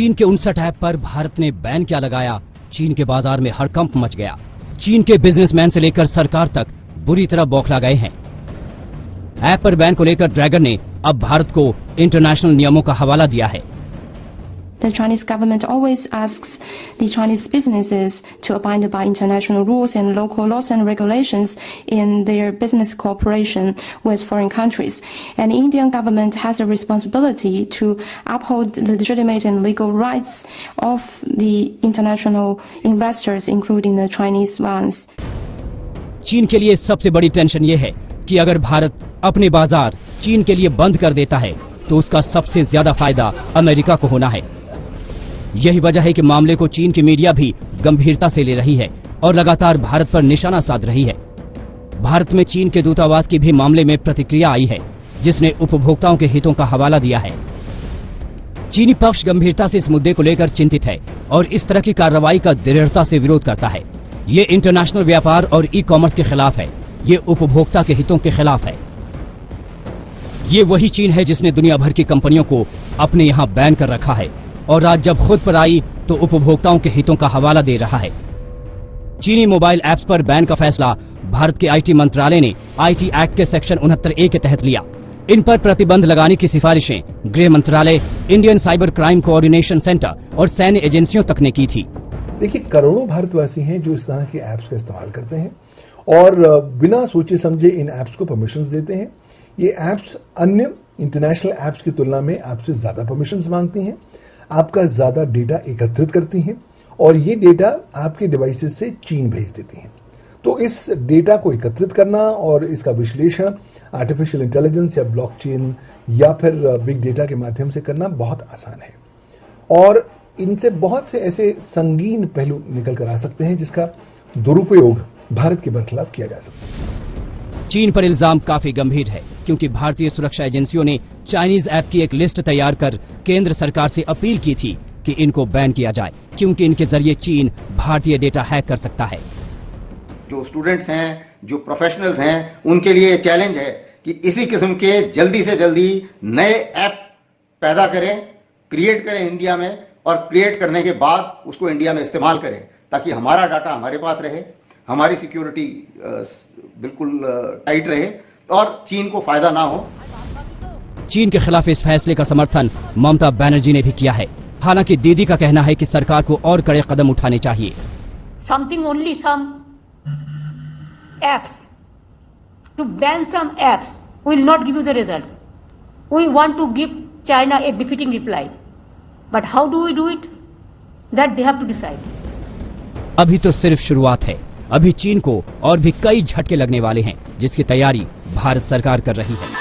चीन के 59 ऐप पर भारत ने बैन क्या लगाया, चीन के बाजार में हड़कंप मच गया। चीन के बिजनेसमैन से लेकर सरकार तक बुरी तरह बौखला गए हैं। ऐप पर बैन को लेकर ड्रैगन ने अब भारत को इंटरनेशनल नियमों का हवाला दिया है। The Chinese government always asks the Chinese businesses to abide by international rules and local laws and regulations in their business cooperation with foreign countries. And the Indian government has a responsibility to uphold the legitimate and legal rights of the international investors, including the Chinese ones. चीन के लिए सबसे बड़ी tension ये है कि अगर भारत अपने बाजार चीन के लिए बंद कर देता है तो उसका सबसे ज्यादा फायदा अमेरिका को होना है। यही वजह है कि मामले को चीन की मीडिया भी गंभीरता से ले रही है और लगातार भारत पर निशाना साध रही है। भारत में चीन के दूतावास की भी मामले में प्रतिक्रिया आई है, जिसने उपभोक्ताओं के हितों का हवाला दिया है। चीनी पक्ष गंभीरता से इस मुद्दे को लेकर चिंतित है और इस तरह की कार्रवाई का दृढ़ता से विरोध करता है। ये इंटरनेशनल व्यापार और ई कॉमर्स के खिलाफ है, ये उपभोक्ता के हितों के खिलाफ है। ये वही चीन है जिसने दुनिया भर की कंपनियों को अपने यहाँ बैन कर रखा है और आज जब खुद पर आई तो उपभोक्ताओं के हितों का हवाला दे रहा है। चीनी मोबाइल ऐप्स पर बैन का फैसला भारत के आईटी मंत्रालय ने आईटी एक्ट के सेक्शन 69A के तहत लिया। इन पर प्रतिबंध लगाने की सिफारिशें गृह मंत्रालय, Indian cyber crime coordination centre और सैन्य एजेंसियों तक ने की थी। देखिए, करोड़ों भारतवासी हैं जो इस तरह के ऐप्स का इस्तेमाल करते हैं और बिना सोचे समझे इन ऐप्स को परमिशंस देते हैं। ये ऐप्स अन्य इंटरनेशनल ऐप्स की तुलना में आपसे ज्यादा परमिशंस मांगती हैं, आपका ज्यादा डेटा एकत्रित करती हैं और ये डेटा आपके डिवाइसेस से चीन भेज देती हैं। तो इस डेटा को एकत्रित करना और इसका विश्लेषण आर्टिफिशियल इंटेलिजेंस या ब्लॉकचेन या फिर बिग डेटा के माध्यम से करना बहुत आसान है और इनसे बहुत से ऐसे संगीन पहलू निकल कर आ सकते हैं जिसका दुरुपयोग भारत के बरखिलाफ किया जा सकता है। चीन पर इल्जाम काफी गंभीर है क्योंकि भारतीय सुरक्षा एजेंसियों ने चाइनीज ऐप की एक लिस्ट तैयार कर केंद्र सरकार से अपील की थी कि इनको बैन किया जाए क्योंकि इनके जरिए चीन भारतीय डेटा हैक कर सकता है। जो स्टूडेंट्स हैं, जो प्रोफेशनल्स हैं, उनके लिए चैलेंज है कि इसी किस्म के जल्दी से जल्दी नए ऐप पैदा करें, क्रिएट करें इंडिया में और क्रिएट करने के बाद उसको इंडिया में इस्तेमाल करें ताकि हमारा डाटा हमारे पास रहे, हमारी सिक्योरिटी बिल्कुल टाइट रहे और चीन को फायदा ना हो। चीन के खिलाफ इस फैसले का समर्थन ममता बनर्जी ने भी किया है। हालांकि दीदी का कहना है कि सरकार को और कड़े कदम उठाने चाहिए। Something only some apps to ban some apps will not give you the result. We want to give China a befitting reply, but how do we do it? That they have to decide. अभी तो सिर्फ शुरुआत है। अभी चीन को और भी कई झटके लगने वाले हैं जिसकी तैयारी भारत सरकार कर रही है।